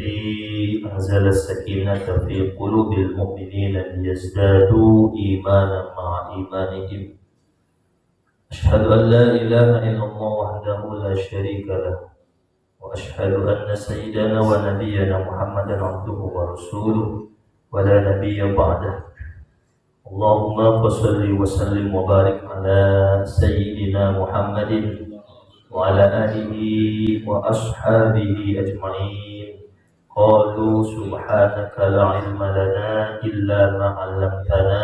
الذي أنزل السكينة في قلوب المؤمنين ليزدادوا إيمانا مع إيمانهم أشهد أن لا إله إلا الله وحده لا شريك له وأشهد أن سيدنا ونبينا محمدا عبده ورسوله ولا نبي بعده اللهم صل وسلم وبارك على سيدنا محمد وعلى آله وأصحابه أجمعين قالوا سبحانك لا علم لنا إلا ما علمتنا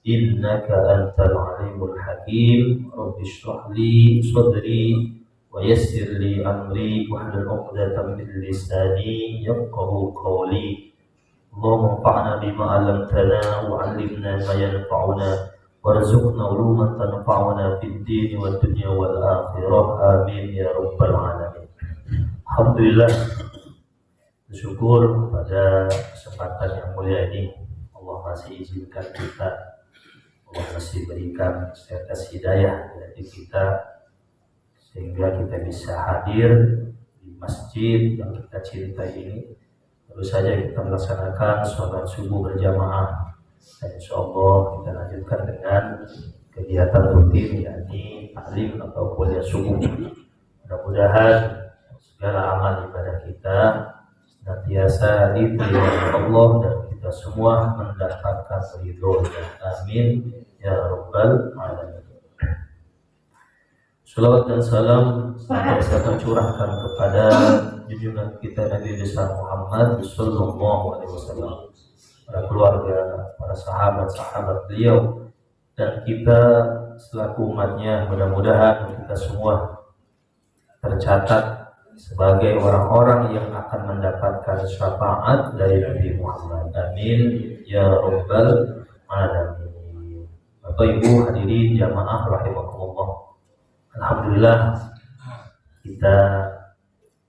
إنك أنت العليم الحكيم رب اشرح لي صدري ويسر لي أمري واحلل عقدة من لساني يفقهوا قولي اللهم انفعنا بما علمتنا وعلمنا ما ينفعنا warzuqna uluman tanfa'una fid din wad dunya wal akhirah amin ya rabbal alamin. Alhamdulillah, bersyukur pada kesempatan yang mulia ini Allah masih izinkan kita, Allah masih berikan sertas hidayah bagi kita sehingga kita bisa hadir di masjid yang kita cintai ini. Terus saja kita melaksanakan sholat subuh berjamaah. Dan insyaallah kita lanjutkan dengan kegiatan rutin yakni taklim atau kuliah subuh. Mudah-mudahan segala amal ibadah kita senantiasa diterima oleh Allah dan kita semua mendapatkan ridhonya. Amin ya rabbal alamin. Salawat dan salam senantiasa tercurahkan kepada junjungan kita Nabi besar Muhammad sallallahu alaihi wasallam, para keluarga, para sahabat-sahabat beliau, dan kita selaku umatnya. Mudah-mudahan kita semua tercatat sebagai orang-orang yang akan mendapatkan syafaat dari Nabi Muhammad. Amin ya rabbal alamin. Bapak Ibu hadirin jamaah rahimakumullah, alhamdulillah kita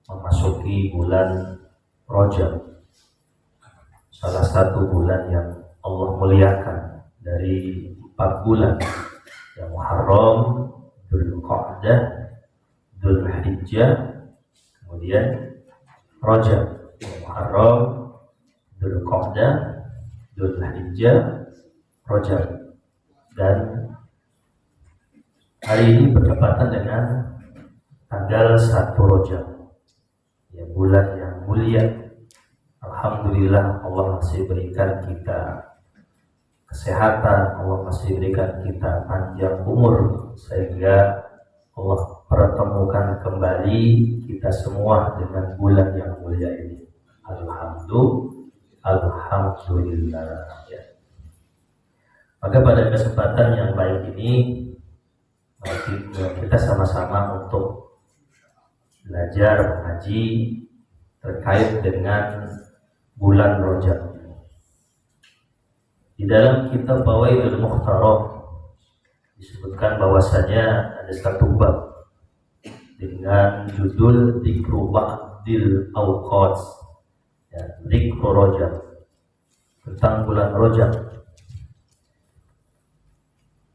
memasuki bulan Rajab, salah satu bulan yang Allah muliakan dari 4 bulan, yang Muharram, Dzulqa'dah, Dzulhijjah, kemudian Rajab. Muharram, Dzulqa'dah, Dzulhijjah, Rajab. Dan hari ini bertepatan dengan tanggal 1 Rajab, ya, bulan yang mulia. Alhamdulillah Allah masih berikan kita kesehatan, Allah masih berikan kita panjang umur sehingga Allah pertemukan kembali kita semua dengan bulan yang mulia ini. Alhamdulillah ya. Maka pada kesempatan yang baik ini kita sama-sama untuk belajar mengaji terkait dengan bulan Rajab. Di dalam kitab Bawaidul Mukhtarah disebutkan bahwasanya ada satu bab dengan judul Dzikru Ba'dil Awqat, ya, Dzikru Rajab, tentang bulan Rajab.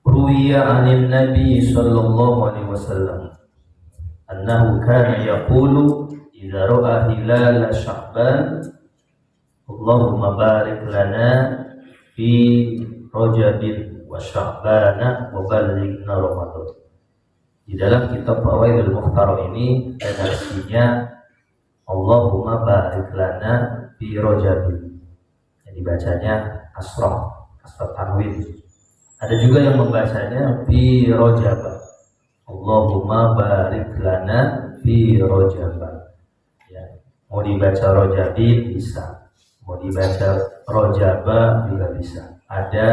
Ruwiya 'anil Nabi sallallahu alaihi wasallam annahu kana yaqulu idza ra'a hilal Sya'ban Allahumma barik lana fi Rajabin wa Sya'bana wa ballighna Ramadan. Di dalam kitab Bawaidul Mukhtarah ini ada artinya Allahumma barik lana fi Rajabin. Yang dibacanya kasrah tanwin. Ada juga yang membacanya fi Rajab. Allahumma barik lana fi Rajab. Ya, mau dibaca Rajabin bisa, mau dibaca Rajaba juga bisa. Ada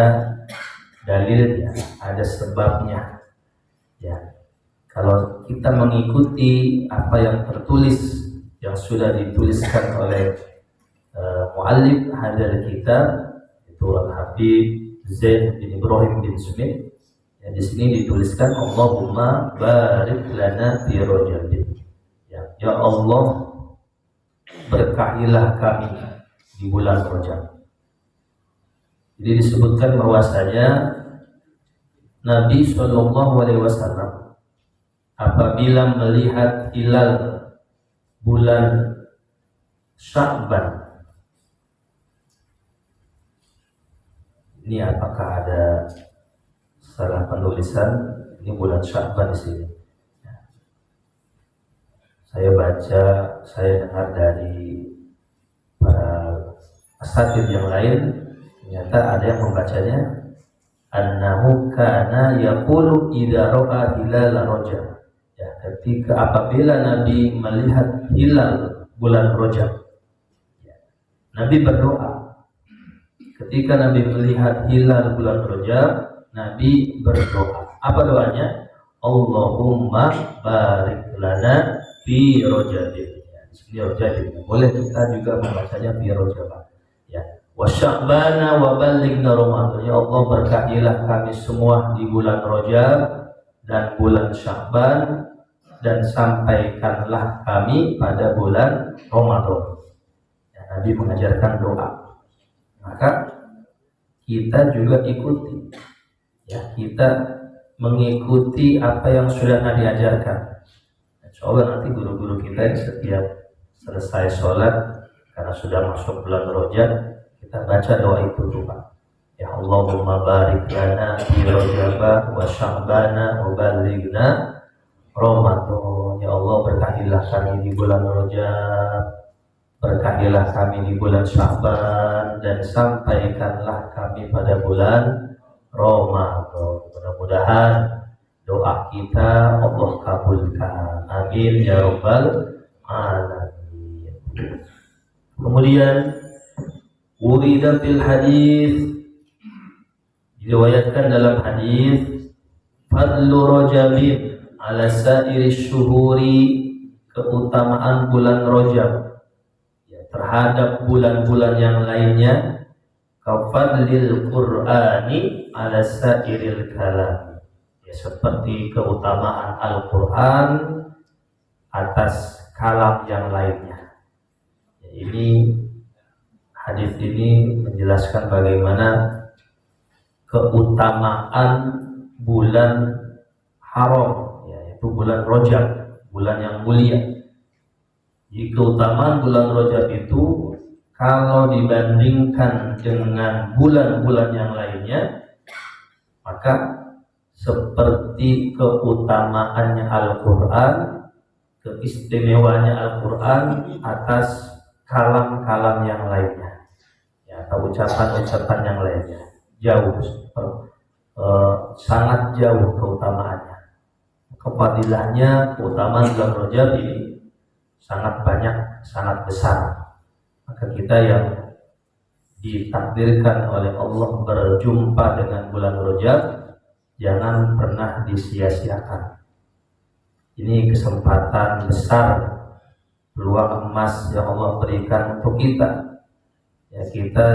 dalilnya, ada sebabnya. Ya, kalau kita mengikuti apa yang tertulis, yang sudah dituliskan oleh muallif hadal kitab, itu Al-Habib Zain bin Ibrahim bin Smith, yang di sini dituliskan Allahumma barik lana fi Rajabin. Ya Allah, berkahilah kami di bulan Rajab. Jadi disebutkan bahwasanya Nabi Shallallahu Alaihi Wasallam apabila melihat hilal bulan Sya'ban. Ini apakah ada salah penulisan? Ini bulan Sya'ban di sini. Saya baca, saya dengar dari para asatidz yang lain, ternyata ada yang membacanya annahu kana yaqulu idza ra'a hilal Rajab. Ya, ketika apabila Nabi melihat hilal bulan Rajab, ya, Nabi berdoa. Ketika Nabi melihat hilal bulan Rajab, Nabi berdoa. Apa doanya? Allahumma barik lana fi Rajabin. Ya, fi Rajabin. Boleh kita juga membacanya fi Rajab. Ya. Wa Sya'bana wa ballighna Ramadan. Ya Allah, berkahilah kami semua di bulan Rajab dan bulan Sya'ban, dan sampaikanlah kami pada bulan Ramadan. Ya, Nabi mengajarkan doa. Maka kita juga ikuti. Ya, kita mengikuti apa yang sudah Nabi ajarkan. Insya Allah nanti guru-guru kita setiap selesai sholat, karena sudah masuk bulan Rajab, kita baca doa itu tuh Pak. Ya Allahumma barik lana fi Rajab wa Sya'bana wa ballighna Ramadan. Ya Allah, berkahilah kami di bulan Rajab, berkahilah kami di bulan Sya'ban, dan sampaikanlah kami pada bulan Ramadan. Mudah-mudahan doa kita Allah kabulkan. Amin ya rabbal alamin. Kemudian urida fil hadis, diriwayatkan dalam hadis, fadlu Rajabin ala sa'iri syuhuri, keutamaan bulan Rajab ya, terhadap bulan-bulan yang lainnya, kafadlil Qur'ani ala sa'iril kalam, ya, seperti keutamaan Al-Quran atas kalam yang lainnya. Ya, ini hadis ini menjelaskan bagaimana keutamaan bulan haram, yaitu bulan Rajab, bulan yang mulia. Jadi keutamaan bulan Rajab itu kalau dibandingkan dengan bulan-bulan yang lainnya, maka seperti keutamaannya Al-Quran, keistimewaannya Al-Quran atas kalam-kalam yang lainnya, ya, atau ucapan-ucapan yang lainnya, jauh, sangat jauh keutamaannya. Kefadilahnya, keutamaan bulan Rajab ini sangat banyak, sangat besar. Maka kita yang ditakdirkan oleh Allah berjumpa dengan bulan Rajab, jangan pernah disia-siakan. Ini kesempatan besar, peluang emas yang Allah berikan untuk kita. Ya, kita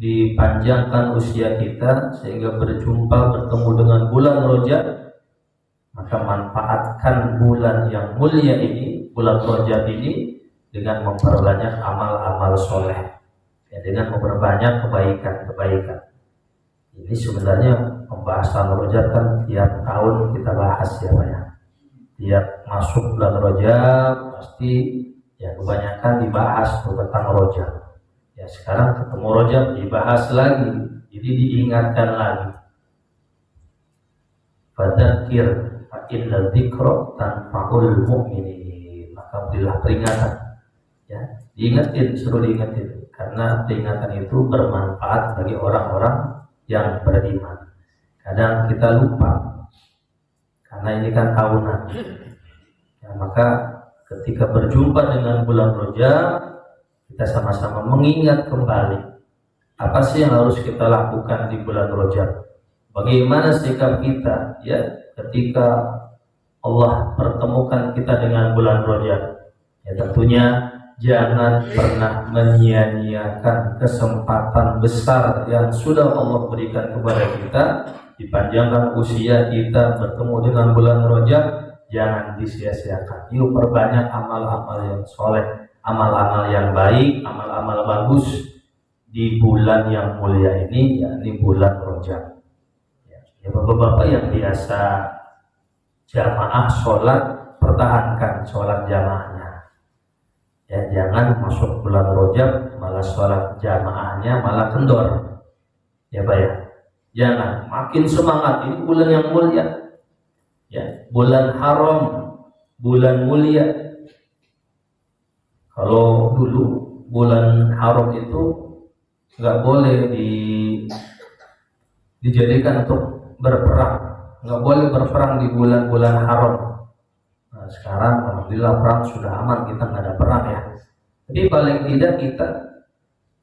dipanjangkan usia kita sehingga bertemu dengan bulan Rajab. Maka manfaatkan bulan yang mulia ini, bulan Rajab ini, dengan memperbanyak amal-amal soleh, ya, dengan memperbanyak kebaikan-kebaikan. Ini sebenarnya pembahasan Rajab kan tiap tahun kita bahas ya Pak ya. Tiap masuk bulan Rajab pasti ya kebanyakan dibahas tentang Rajab. Ya, sekarang ketemu Rajab dibahas lagi, jadi diingatkan lagi. Fadzakir fa inna dzikra tanfa'ul mu'minin. Maka berilah peringatan. Ya, diingatin, suruh diingatin, karena peringatan itu bermanfaat bagi orang-orang yang beriman. Kadang kita lupa, karena ini kan tahunan. Ya, maka ketika berjumpa dengan bulan Rajab, kita sama-sama mengingat kembali apa sih yang harus kita lakukan di bulan Rajab. Bagaimana sikap kita ya ketika Allah pertemukan kita dengan bulan Rajab. Ya, tentunya jangan pernah menyia-nyiakan kesempatan besar yang sudah Allah berikan kepada kita, dipanjangkan usia kita bertemu dengan bulan Rajab, jangan disia-siakan. Yuk perbanyak amal-amal yang soleh, amal-amal yang baik, amal-amal bagus di bulan yang mulia ini, yakni bulan Rajab. Ya, bapak-bapak yang biasa jamaah sholat, pertahankan sholat jamaahnya. Ya, jangan masuk bulan Rajab malah sholat jamaahnya malah kendor. Ya Pak ya. Jangan, makin semangat, ini bulan yang mulia. Ya, bulan haram, bulan mulia. Kalau dulu bulan haram itu nggak boleh dijadikan untuk berperang, nggak boleh berperang di bulan-bulan haram. Nah, sekarang alhamdulillah perang sudah aman, kita nggak ada perang ya. Tapi paling tidak kita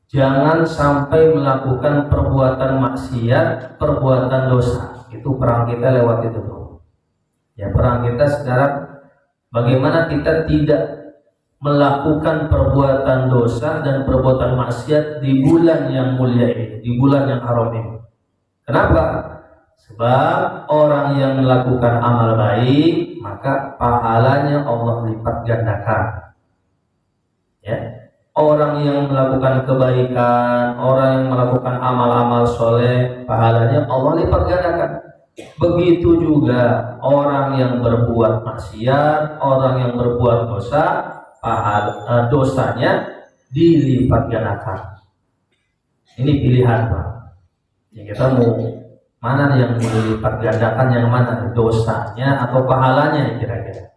jangan sampai melakukan perbuatan maksiat, perbuatan dosa. Itu perang kita lewat itu tuh. Ya, perang kita sekarang bagaimana kita tidak melakukan perbuatan dosa dan perbuatan maksiat di bulan yang mulia ini, di bulan yang haram ini. Kenapa? Sebab orang yang melakukan amal baik maka pahalanya Allah lipat gandakan. Ya, orang yang melakukan kebaikan, orang yang melakukan amal-amal soleh, pahalanya Allah lipat gandakan. Begitu juga orang yang berbuat maksiat, orang yang berbuat dosa, dosanya dilipat gandakan. Ini pilihan Pak. Ya, kita mau mana yang mau dilipat gandakan, yang mana dosanya atau pahalanya kira-kira?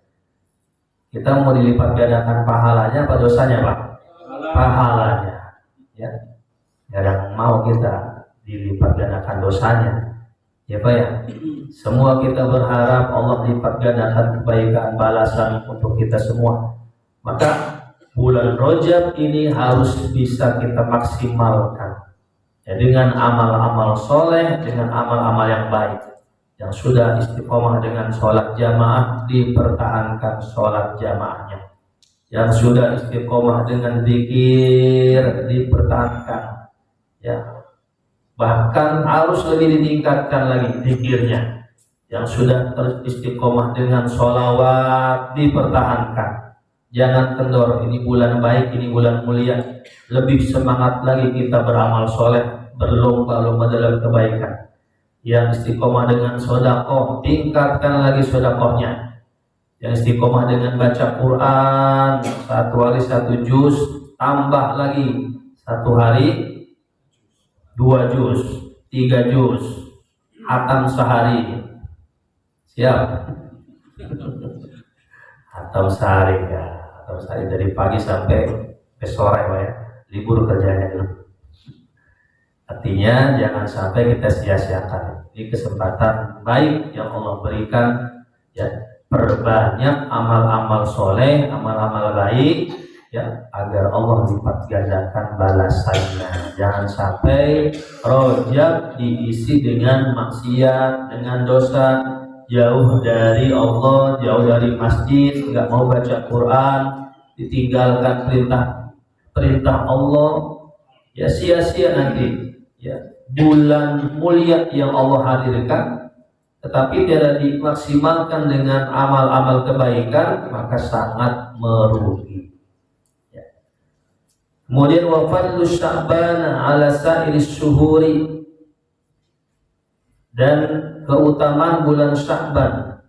Kita mau dilipat gandakan pahalanya apa dosanya Pak? Pahalanya. Ya, yang mau kita dilipat gandakan dosanya. Ya Pak ya. Semua kita berharap Allah lipat gandakan kebaikan balasan untuk kita semua. Maka bulan Rajab ini harus bisa kita maksimalkan ya, dengan amal-amal soleh, dengan amal-amal yang baik. Yang sudah istiqomah dengan sholat jamaah, dipertahankan sholat jamaahnya. Yang sudah istiqomah dengan zikir, dipertahankan ya. Bahkan harus lebih ditingkatkan lagi zikirnya. Yang sudah istiqomah dengan sholawat, dipertahankan. Jangan kendor, ini bulan baik, ini bulan mulia. Lebih semangat lagi kita beramal soleh, berlomba-lomba dalam kebaikan. Yang istiqomah dengan sedekah, tingkatkan lagi sedekahnya. Yang istiqomah dengan baca Quran, satu hari 1 juz, tambah lagi 1 hari 2 juz, 3 juz, hatam sehari. Siap? Hatam sehari ya. Saya dari pagi sampai sore Pak ya, libur kerjanya dulu. Artinya jangan sampai kita sia-siakan. Ini kesempatan baik yang Allah berikan ya, perbanyak amal-amal soleh, amal-amal baik ya, agar Allah lipat gandakan balasannya. Jangan sampai Rajab diisi dengan maksiat, dengan dosa, jauh dari Allah, jauh dari masjid, nggak mau baca Quran, ditinggalkan perintah Allah, ya sia-sia nanti. Ya, bulan mulia yang Allah hadirkan, tetapi tidak dimaksimalkan dengan amal-amal kebaikan, maka sangat merugi. Ya. Kemudian wa fadlu Sya'ban 'ala sa'iris syuhuri, dan keutamaan bulan Sya'ban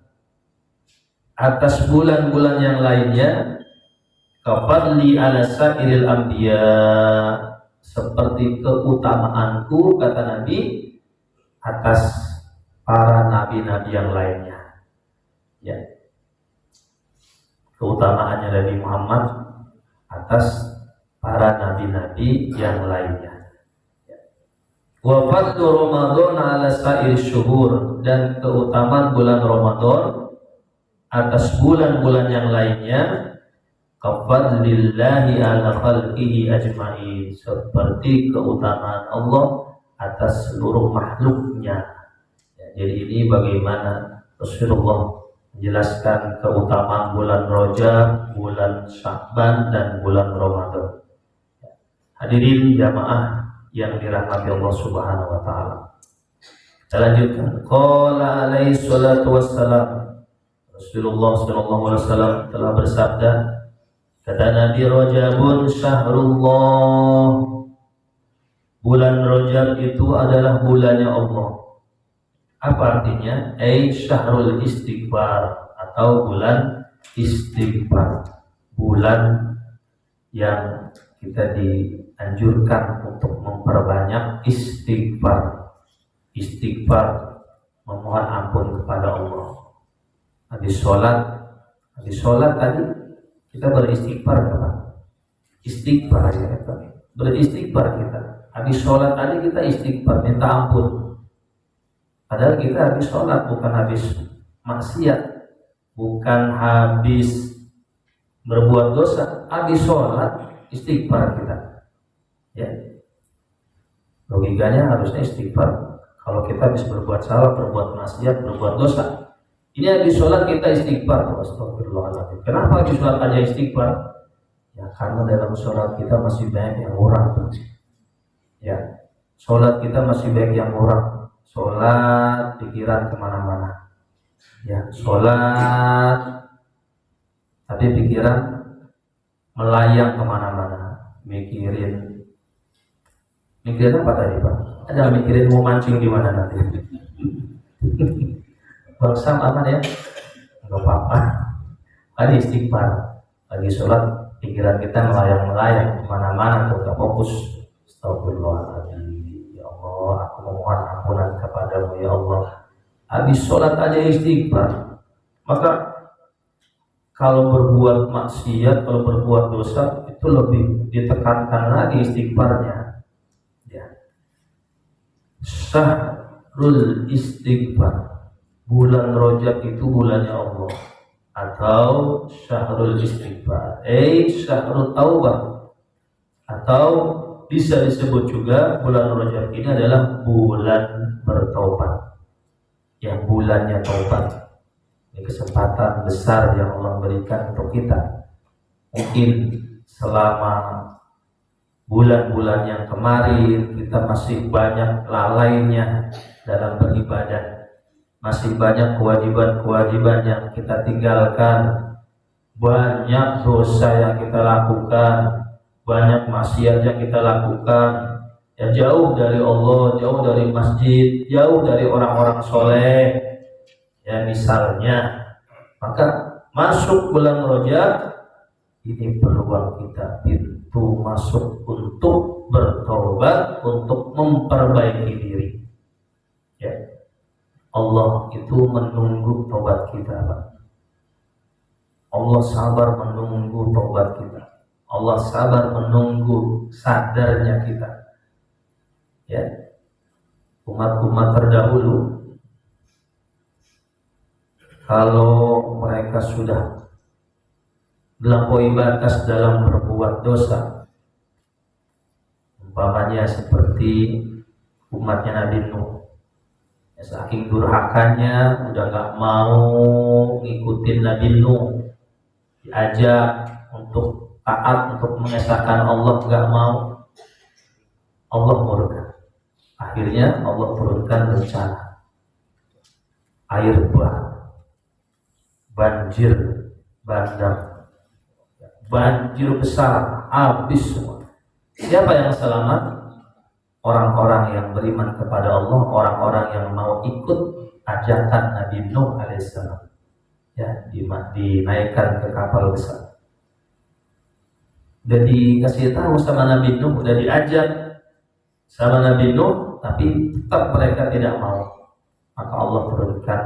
atas bulan-bulan yang lainnya, kafadli 'ala sa'iril anbiya, seperti keutamaanku kata Nabi atas para nabi-nabi yang lainnya. Ya, keutamaannya Nabi Muhammad atas para nabi-nabi yang lainnya. Wa fadlu Ramadan 'ala sa'ir syuhur, dan keutamaan bulan Ramadan atas bulan-bulan yang lainnya, kafadlillahi 'ala khalqihi ajma'in, seperti keutamaan Allah atas seluruh makhluknya. Ya, jadi ini bagaimana Rasulullah menjelaskan keutamaan bulan Rajab, bulan Sya'ban, dan bulan Ramadan. Hadirin jamaah yang dirahmati Allah Subhanahu wa taala. Kita lanjutkan. Qala alaihi salatu wassalam, Rasulullah sallallahu alaihi wasallam telah bersabda, kata Nabi, Rajabun syahrullah, bulan Rajab itu adalah bulannya Allah. Apa artinya? Syahrul istighfar, atau bulan istighfar, bulan yang kita dianjurkan untuk memperbanyak istighfar. Istighfar, memohon ampun kepada Allah. Habis sholat tadi kita beristighfar kan? Istighfar ya kan? Beristighfar kita. Habis sholat tadi kita istighfar, minta ampun. Padahal kita habis sholat, bukan habis maksiat, bukan habis berbuat dosa. Habis sholat istighfar kita. Ya, logikanya harusnya istighfar. Kalau kita habis berbuat salah, berbuat maksiat, berbuat dosa, ini habis sholat kita istighfar. Astagfirullahaladzim. Kenapa habis sholat aja istighfar? Ya karena dalam sholat kita masih banyak yang kurang. Ya, sholat kita masih banyak yang kurang. Sholat pikiran kemana-mana. Ya, sholat tapi pikiran melayang kemana-mana. Mikirin apa tadi Pak? Ada mikirin mau mancing di mana nanti. Bang Sam aman ya? Enggak apa-apa. Ada istighfar. Lagi sholat pikiran kita melayang-melayang kemana-mana, tuh gak fokus. Astagfirullahaladzim. Ya Allah, aku memohon ampunan kepadamu ya Allah. Habis sholat aja istighfar. Maka kalau berbuat maksiat, kalau berbuat dosa, itu lebih ditekankan lagi istighfarnya. Ya. Syahrul istighfar. Bulan Rajab itu bulannya Allah. Atau syahrul istighfar, syahrul taubah, atau bisa disebut juga bulan Rajab ini adalah bulan bertaubat, yang bulannya taubat. Ini kesempatan besar yang Allah berikan untuk kita. Mungkin selama bulan-bulan yang kemarin kita masih banyak lalainya dalam beribadah. Masih banyak kewajiban-kewajiban yang kita tinggalkan, banyak dosa yang kita lakukan, banyak maksiat yang kita lakukan, ya jauh dari Allah, jauh dari masjid, jauh dari orang-orang soleh, ya misalnya. Maka masuk bulan Rajab ini peluang kita, pintu masuk untuk bertobat, untuk memperbaiki diri. Ya. Allah itu menunggu taubat kita, Pak. Allah sabar menunggu taubat kita. Allah sabar menunggu sadarnya kita. Ya. Umat-umat terdahulu, kalau mereka sudah melampaui batas dalam berbuat dosa, umpamanya seperti umatnya Nabi Nuh, saking durhakanya udah gak mau ngikutin Nabi Nuh, diajak untuk taat, untuk mengesahkan Allah, gak mau. Allah murka. Akhirnya Allah turunkan bencana, air bah, banjir bandang, banjir besar, habis semua. Siapa yang selamat? Orang-orang yang beriman kepada Allah, orang-orang yang mau ikut ajakan Nabi Nuh alaihissalam, ya, dinaikkan ke kapal besar. Udah dikasih tahu sama Nabi Nuh, udah diajak sama Nabi Nuh, tapi tetap mereka tidak mau. Maka Allah turunkan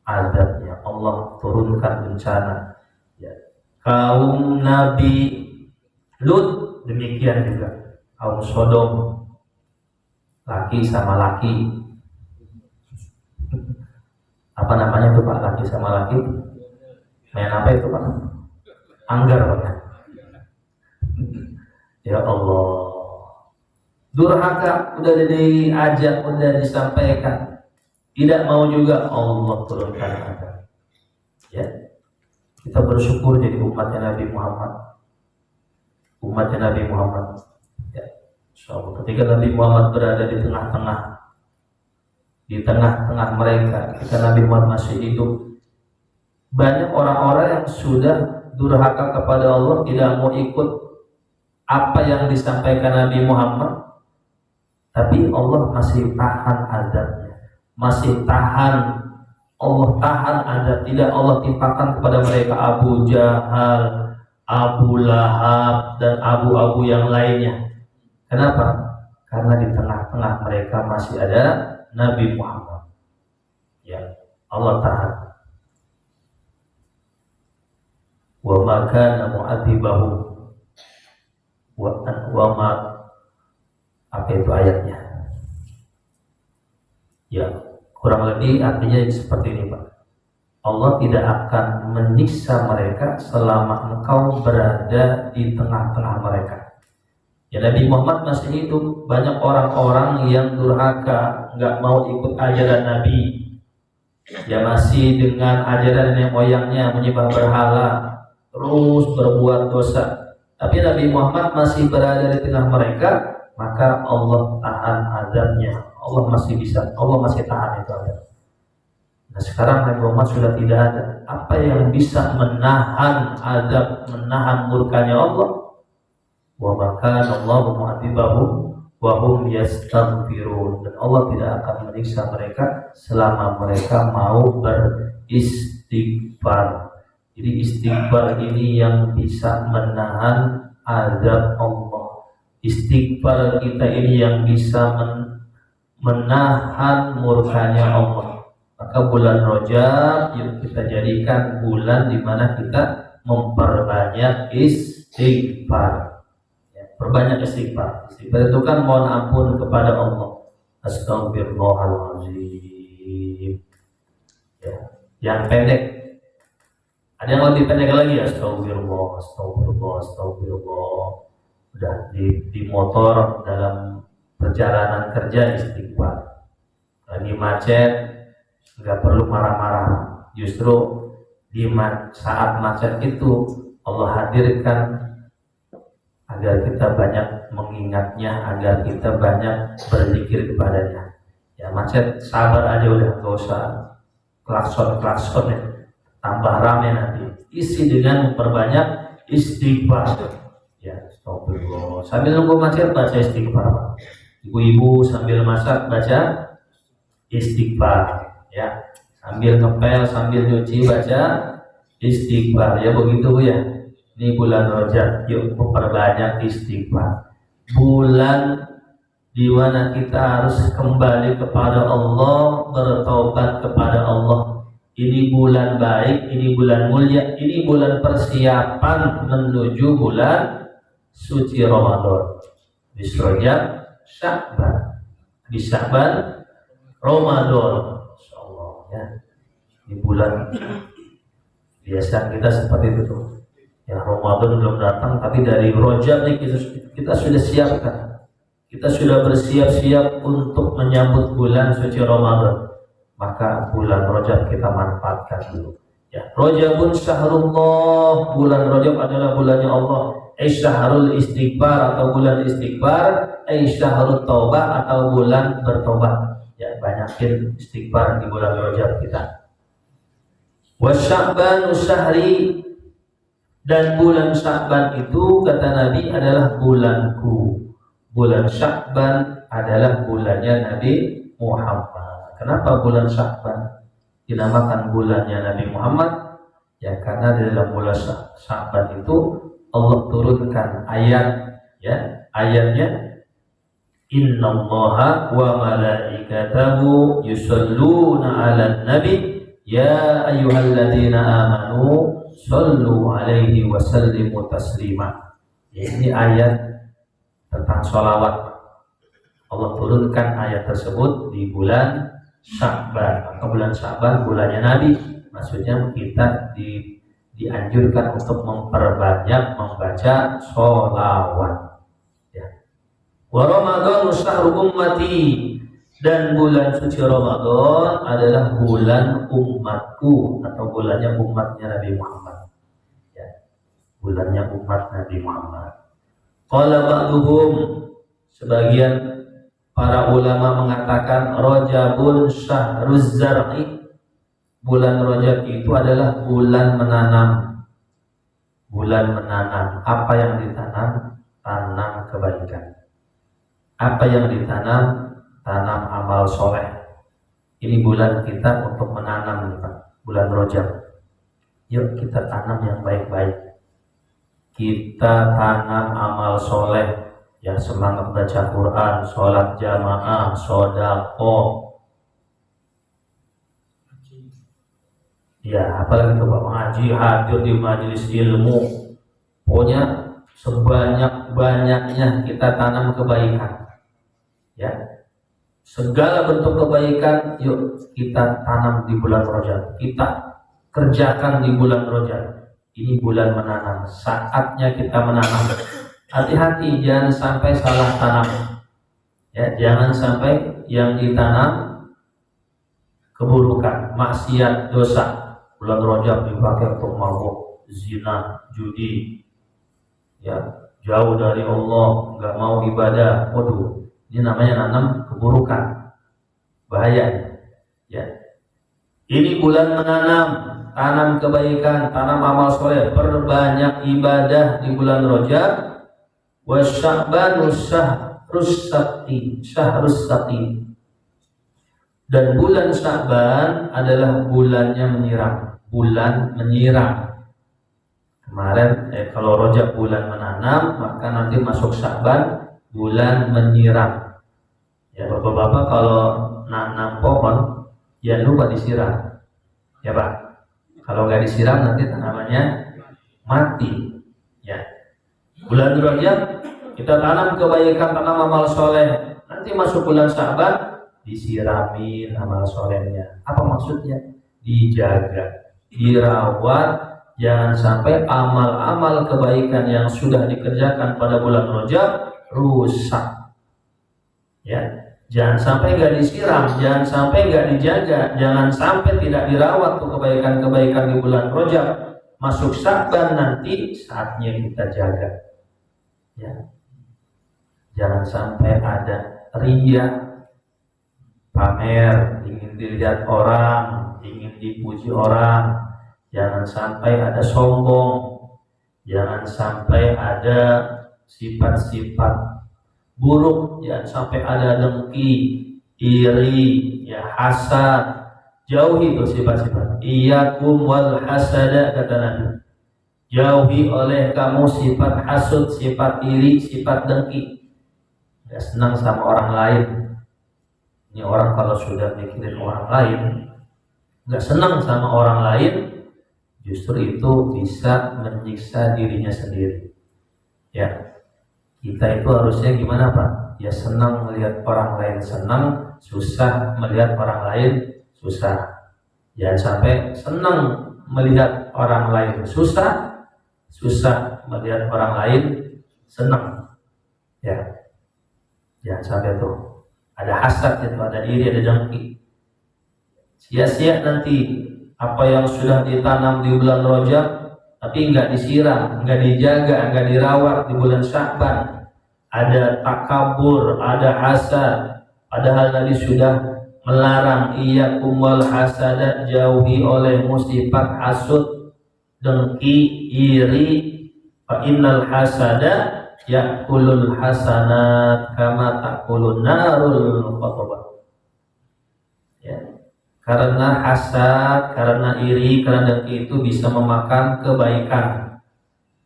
azabnya, Allah turunkan bencana. Ya. Kaum Nabi Lut demikian juga, kaum Sodom, laki sama laki, apa namanya itu Pak, laki sama laki, main apa itu Pak? Anggar Pak. Ya Allah, durhaka, udah diajak, udah disampaikan, tidak mau juga, Allah turunkan azab. Ya, kita bersyukur jadi umatnya Nabi Muhammad, umatnya Nabi Muhammad. Ya. So, ketika Nabi Muhammad berada di tengah-tengah mereka, ketika Nabi Muhammad masih hidup, banyak orang-orang yang sudah durhaka kepada Allah, tidak mau ikut apa yang disampaikan Nabi Muhammad, tapi Allah masih tahan azabnya, masih tahan, Allah tahan azab, tidak Allah timpakan kepada mereka Abu Jahal, Abu Lahab dan abu-abu yang lainnya. Kenapa? Karena di tengah-tengah mereka masih ada Nabi Muhammad. Ya, Allah tahan. Wa ma kana mu'adzibahum wa ma, apa itu ayatnya? Ya, kurang lebih artinya seperti ini, Pak. Allah tidak akan menyiksa mereka selama engkau berada di tengah-tengah mereka. Ya, Nabi Muhammad masih hidup. Banyak orang-orang yang durhaka, nggak mau ikut ajaran Nabi. Ya, masih dengan ajaran nenek moyangnya, menyembah berhala, terus berbuat dosa. Tapi Nabi Muhammad masih berada di tengah mereka, maka Allah tahan azabnya. Allah masih tahan itu azab. Nah, sekarang Nabi Muhammad sudah tidak ada. Apa yang bisa menahan azab, menahan murkanya Allah? Wa maka Allahu mu'adzibahum wa hum yastaghfirun. Dan Allah tidak akan menyiksa mereka selama mereka mau beristighfar. Jadi istighfar ini yang bisa menahan azab Allah. Istighfar kita ini yang bisa menahan murkanya Allah. Maka bulan Rajab yuk kita jadikan bulan di mana kita memperbanyak istighfar. Perbanyak istighfar. Istighfar itu kan mohon ampun kepada Allah. Astagfirullahaladzim. Ya. Yang pendek. Ada yang lebih pendek lagi, astagfirullah. Udah di motor dalam perjalanan kerja istighfar. Lagi macet, nggak perlu marah-marah. Justru di saat macet itu Allah hadirkan agar kita banyak mengingatnya, agar kita banyak berzikir kepadanya. Ya, macet sabar aja udah, gak usah klakson ya. Tambah rame nanti. Isi dengan memperbanyak istighfar. Ya, astagfirullah. Sambil nunggu macet baca istighfar. Ibu-ibu sambil masak baca istighfar. Ya, sambil ngepel, sambil nyuci baca istighfar. Ya begitu Bu ya. Ini bulan Rajab, yuk memperbanyak istighfar. Bulan di mana kita harus kembali kepada Allah, bertaubat kepada Allah. Ini bulan baik, ini bulan mulia, ini bulan persiapan menuju bulan suci Ramadan. Di Rajab, Sya'ban. Di Sya'ban, Ramadan. Insyaallah ya. Di bulan biasa kita seperti itu tuh. Ya, Ramadan belum datang, tapi dari Rajab nih kita sudah siapkan. Kita sudah bersiap-siap untuk menyambut bulan suci Ramadan. Maka bulan Rajab kita manfaatkan dulu. Ya, Rajabun syahrullah, bulan Rajab adalah bulannya Allah. Syahrul istighfar atau bulan istighfar, syahrul taubah atau bulan bertobat. Ya, banyakin istighfar di bulan Rajab kita. Wa Sya'banu syahri, dan bulan Sya'ban itu kata Nabi adalah bulanku. Bulan Sya'ban adalah bulannya Nabi Muhammad. Kenapa bulan Sya'ban dinamakan bulannya Nabi Muhammad? Ya karena di dalam bulan Sya'ban itu Allah turunkan ayat, ya ayatnya Innallaha wa malaikatahu yusholluna 'alan nabi ya ayyuhalladzina amanu shollu alaihi wasallimu taslima. Ini ayat tentang sholawat. Allah turunkan ayat tersebut di bulan Sya'ban. Atau bulan Sya'ban bulannya Nabi. Maksudnya kita dianjurkan untuk memperbanyak membaca sholawat. Ya. Wa Ramadhanu syahru ummati, dan bulan suci Ramadan adalah bulan umatku atau bulannya umatnya Nabi Muhammad. Ya, bulannya umat Nabi Muhammad. Qala ba'duhum, sebagian para ulama mengatakan Rajabun syahruz zar'i, bulan Rajab itu adalah bulan menanam. Bulan menanam, apa yang ditanam? Tanam kebaikan. Apa yang ditanam? Tanam amal soleh. Ini bulan kita untuk menanam, bulan Rajab. Yuk kita tanam yang baik-baik. kita tanam amal soleh, ya semangat baca Quran, sholat jamaah, sodako, ya apalagi coba mengaji, hadir di majelis ilmu, pokoknya sebanyak-banyaknya kita tanam kebaikan, ya segala bentuk kebaikan yuk kita tanam di bulan Rajab, kita kerjakan di bulan Rajab. Ini bulan menanam, saatnya kita menanam. Hati-hati jangan sampai salah tanam, ya jangan sampai yang ditanam keburukan, maksiat, dosa. Bulan Rajab dipakai untuk mabuk, zina, judi, ya jauh dari Allah, nggak mau ibadah. Waduh, ini namanya nanam keburukan, bahaya, ya. Ini bulan menanam, tanam kebaikan, tanam amal soleh, perbanyak ibadah di bulan Rajab. Wa Sya'banu syahrus sakti. Dan bulan Sya'ban adalah bulannya menyiram, bulan menyiram. Kemarin kalau Rajab bulan menanam, maka nanti masuk Sya'ban bulan menyiram. Ya bapak-bapak kalau nanam pohon jangan lupa disiram, ya Pak. Kalau nggak disiram nanti tanamannya mati. Ya. Bulan Rajab kita tanam kebaikan, tanam amal soleh. Nanti masuk bulan Sya'ban disiramin amal solehnya. Apa maksudnya? Dijaga, dirawat, jangan sampai amal-amal kebaikan yang sudah dikerjakan pada bulan Rajab rusak. Ya. Jangan sampai nggak disiram, jangan sampai nggak dijaga, jangan sampai tidak dirawat tuh kebaikan-kebaikan di bulan Rajab. Masuk Sya'ban nanti saatnya kita jaga. Ya. Jangan sampai ada riya, pamer, ingin dilihat orang, ingin dipuji orang. Jangan sampai ada sombong, jangan sampai ada sifat-sifat buruk, jangan sampai ada dengki, iri, ya hasad. Jauhi itu sifat-sifat. Iyyakum wal hasada, kata Nabi. Jauhi oleh kamu sifat hasud, sifat iri, sifat dengki. Ya senang sama orang lain. Ini orang kalau sudah mikirin orang lain, nggak senang sama orang lain, justru itu bisa menyiksa dirinya sendiri. Ya. Kita itu harusnya gimana Pak? Ya senang melihat orang lain senang, susah melihat orang lain susah. Jangan sampai senang melihat orang lain susah, susah melihat orang lain senang. Ya, jangan sampai tuh ada hasad itu, ada iri, ada dengki. Sia-sia nanti apa yang sudah ditanam di bulan Rajab tapi nggak disiram, nggak dijaga, nggak dirawat di bulan Sya'ban. Ada takabur, ada hasad. Padahal tadi sudah melarang iyyakum wal hasada, jauhi olehmu sifat hasud, dengki, iri. Fa innal hasada ya'kulul hasanat kama ta'kulun narul qatabah. Ya. Karena hasad, karena iri, karena dengki itu bisa memakan kebaikan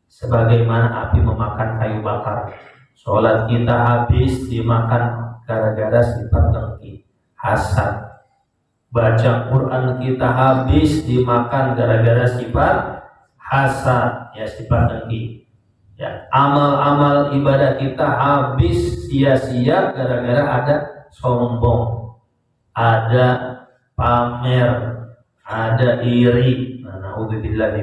sebagaimana api memakan kayu bakar. Sholat kita habis dimakan gara-gara sifat dengki, hasad. Baca Quran kita habis dimakan gara-gara sifat hasad, ya sifat dengki. Ya, amal-amal ibadah kita habis sia-sia gara-gara ada sombong, ada pamer, ada iri. Na'udzubillahi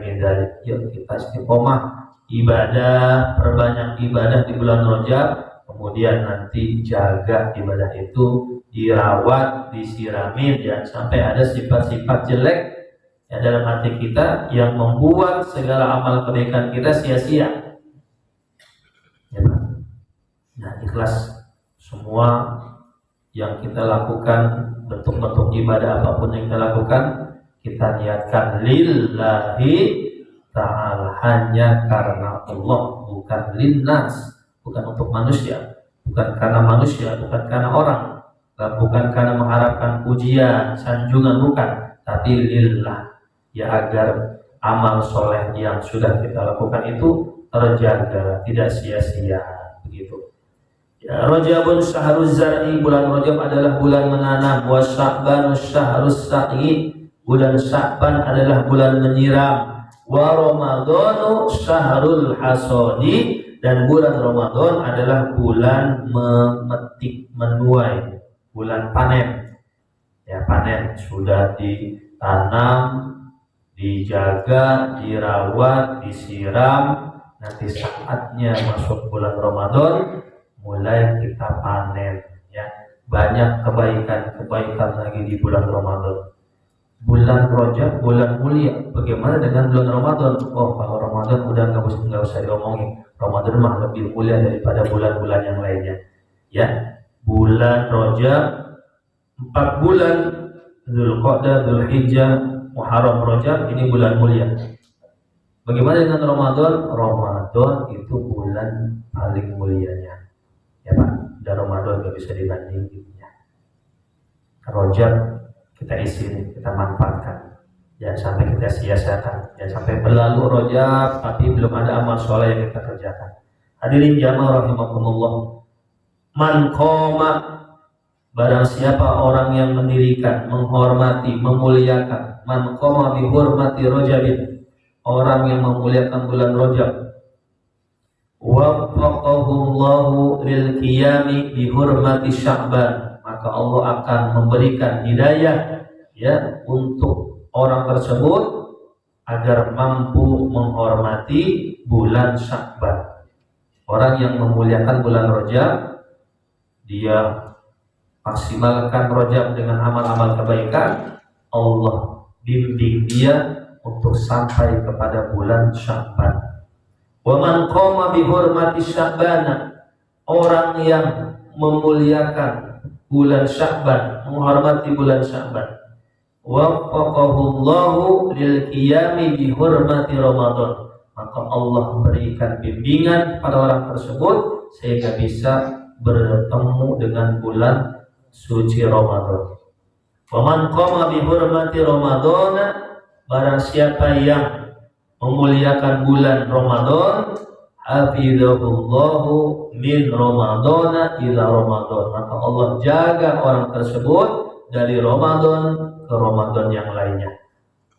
min dzalik. Yuk kita istiqomah ibadah, perbanyak ibadah di bulan Rajab. Kemudian nanti jaga ibadah itu, dirawat, disiramin, jangan sampai ada sifat-sifat jelek ya dalam hati kita yang membuat segala amal kebaikan kita sia-sia. Ya, nah, ikhlas semua yang kita lakukan, bentuk-bentuk ibadah apapun yang kita lakukan, kita niatkan lillahi ta'ala, hanya karena Allah, bukan linnas, bukan untuk manusia, bukan karena manusia, bukan karena orang, bukan karena mengharapkan pujian, sanjungan, bukan, tapi lillah, ya agar amal soleh yang sudah kita lakukan itu terjaga, tidak sia-sia begitu. Ya, Rajabun syahruz zar'i, bulan Rajab adalah bulan menanam, wa Sya'banus syahrus sa'i, bulan Sya'ban adalah bulan menyiram, wa Ramadhanu syahrul hasodi, dan bulan Ramadan adalah bulan memetik, menuai, bulan panen. Ya, panen sudah ditanam, dijaga, dirawat, disiram, nanti saatnya masuk bulan Ramadan mulai kita panen. Ya, banyak kebaikan lagi di bulan Ramadan. Bulan Rajab, bulan mulia. Bagaimana dengan bulan Ramadan? Oh, kalau Ramadan udah nggak usah diomongin. Ramadan mah lebih mulia daripada bulan-bulan yang lainnya. Ya, bulan Rajab 4 bulan, Dzulqa'dah, Dzulhijjah, Muharram, Rajab, ini bulan mulia. Bagaimana dengan Ramadan? Ramadan itu bulan paling mulianya. Ya Pak, dan Ramadan nggak bisa dibandingin. Rajab kita isi, kita manfaatkan. Jangan sampai kita sia-siakan. Jangan sampai berlalu Rajab tapi belum ada amal soleh yang kita kerjakan. Hadirin jamaah rahimakumullah. Man qoma, barang siapa orang yang mendirikan, menghormati, memuliakan. Man qoma bi hurmati Rajabin, orang yang memuliakan bulan Rajab. Waffaqahullahu lil qiyami bi hurmati Sya'ban, maka Allah akan memberikan hidayah ya untuk orang tersebut agar mampu menghormati bulan Sya'ban. Orang yang memuliakan bulan Rajab, dia maksimalkan Rajab dengan amal-amal kebaikan, Allah bimbing dia untuk sampai kepada bulan Sya'ban. Wa man qama bi hurmati Sya'ban, orang yang memuliakan bulan Sya'ban, menghormati bulan Sya'ban. Waffaqahullahu lil qiyami bi hurmati Ramadan, maka Allah berikan bimbingan pada orang tersebut sehingga bisa bertemu dengan bulan suci Ramadan. Wa man qama bi hurmati Ramadan, barang siapa yang memuliakan bulan Ramadan, hafizahullahu min Ramadana ila Ramadan, maka Allah jaga orang tersebut dari Ramadan ke Ramadan yang lainnya.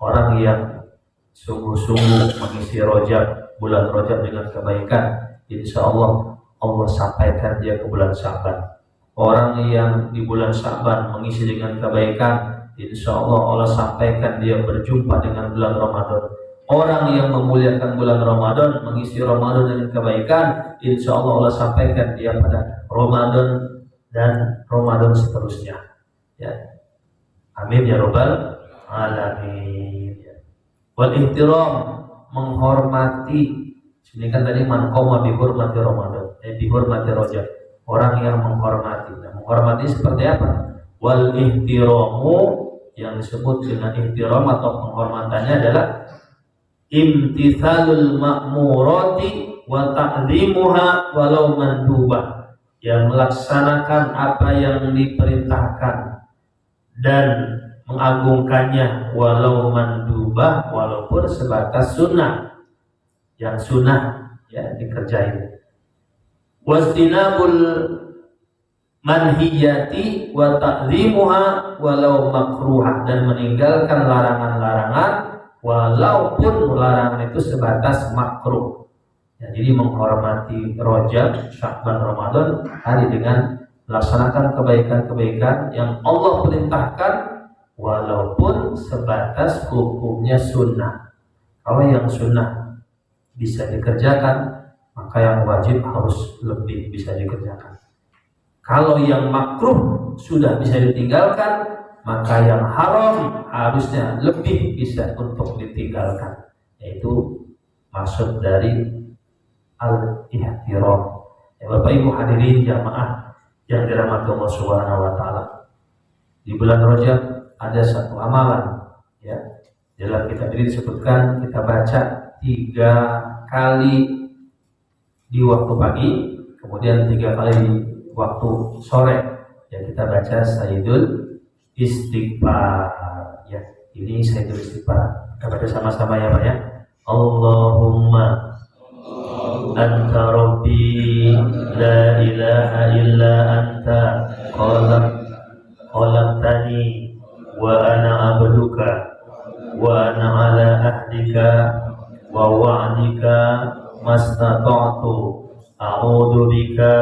Orang yang sungguh-sungguh mengisi Rajab, bulan Rajab dengan kebaikan, insya Allah Allah sampaikan dia ke bulan Sya'ban. Orang yang di bulan Sya'ban mengisi dengan kebaikan, insya Allah Allah sampaikan dia berjumpa dengan bulan Ramadan. Orang yang memuliakan bulan Ramadan, mengisi Ramadan dengan kebaikan, insya Allah Allah sampaikan dia pada Ramadan dan Ramadan seterusnya. Ya, amin ya robbal alamin. Wal ihtiram, menghormati. Sini kan tadi man qoma bi hurmati Ramadan, bi hurmati Rajab. Orang yang menghormati. Nah, menghormati seperti apa? Wal ihtiramu, yang disebut dengan ihtiram atau penghormatannya adalah imtithalul ma'murati wa ta'zimuha walau mandubah, yang melaksanakan apa yang diperintahkan dan mengagungkannya walau mandubah, walaupun sebatas sunnah, yang sunnah ya dikerjain. Wastinabul manhiyati wa ta'zimuha walau makruha, dan meninggalkan larangan-larangan walaupun larangan itu sebatas makruh. Ya, jadi menghormati Rajab, Sya'ban, Ramadan hari dengan melaksanakan kebaikan-kebaikan yang Allah perintahkan walaupun sebatas hukumnya sunnah. Kalau yang sunnah bisa dikerjakan, maka yang wajib harus lebih bisa dikerjakan. Kalau yang makruh sudah bisa ditinggalkan, maka yang haram harusnya lebih bisa untuk ditinggalkan. Yaitu maksud dari al-ihtiram. Ya, Bapak Ibu hadirin jamaah yang dirahmati Allah Subhanahu wa taala. Di bulan Rajab ada satu amalan ya. Dalam kitab ini disebutkan kita baca 3 kali di waktu pagi, kemudian 3 kali di waktu sore. Ya, kita baca Sayyidul Istighfar ya. Ini Sayyidul Istighfar. Kita baca sama-sama ya Pak ya. Allahumma anta rabbi la ilaha illa anta khalaqtani wa ana abduka wa ana ala ahdika wa wa'dika mastata'tu a'udzu bika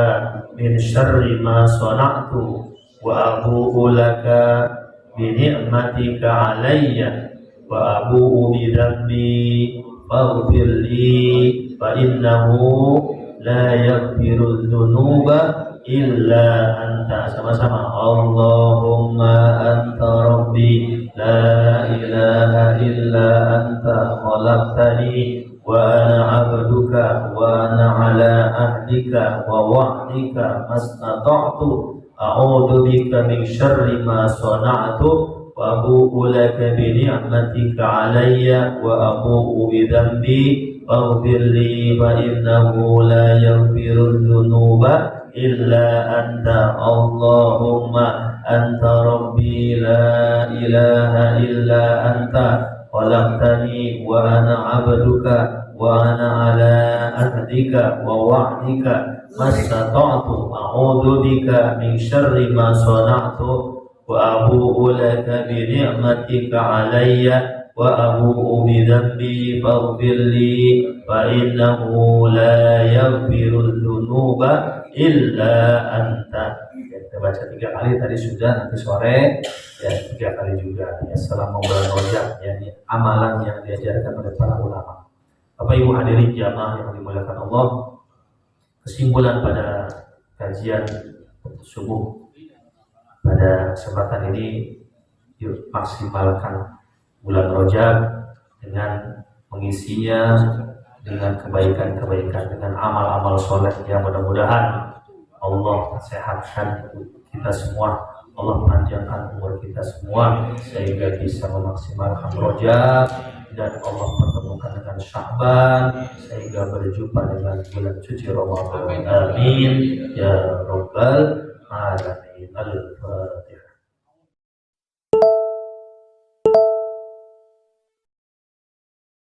min syarri ma sana'tu wa abu'u laka bi ni'matika 'alayya wa abu'u bi dhanbi faghfir li fa innahu la yaghfiru dzunuba illa anta. Sama-sama. Allahumma anta rabbi la ilaha illa anta khalaqtani wa ana 'abduka wa ana 'ala ahdika wa wa'dika mastata'tu a'udzu bika min syarri ma sana'tu wa abu'u laka bi ni'matika 'alayya wa abu'u bi dhanbi faghfir li fa innahu la yaghfiru dzunuba illa anta. Allahumma anta rabbi la ilaha illa anta khalaqtani wa ana 'abduka wa ana 'ala ahdika wa wa'dika mastata'tu a'udzu bika min syarri ma sana'tu wa abu'u laka bi ni'matika 'alayya wa abu'u bi dhanbi faghfir li fa innahu la yaghfiru dzunuba illa anta. Kita baca 3 kali tadi sudah, nanti sore ya 3 kali juga ya selama bulan Rajab ya, ini amalan yang diajarkan oleh para ulama. Bapak Ibu hadirin jamaah yang dimuliakan Allah, kesimpulan pada kajian subuh pada kesempatan ini, yuk maksimalkan bulan Rajab dengan mengisinya dengan kebaikan-kebaikan, dengan amal-amal soleh yang mudah-mudahan Allah sehatkan kita semua, Allah panjangkan umur kita semua sehingga bisa memaksimalkan Rajab dan Allah pertemukan dengan Sya'ban sehingga berjumpa dengan bulan suci Ramadan. Amin ya rabbal alamin. Al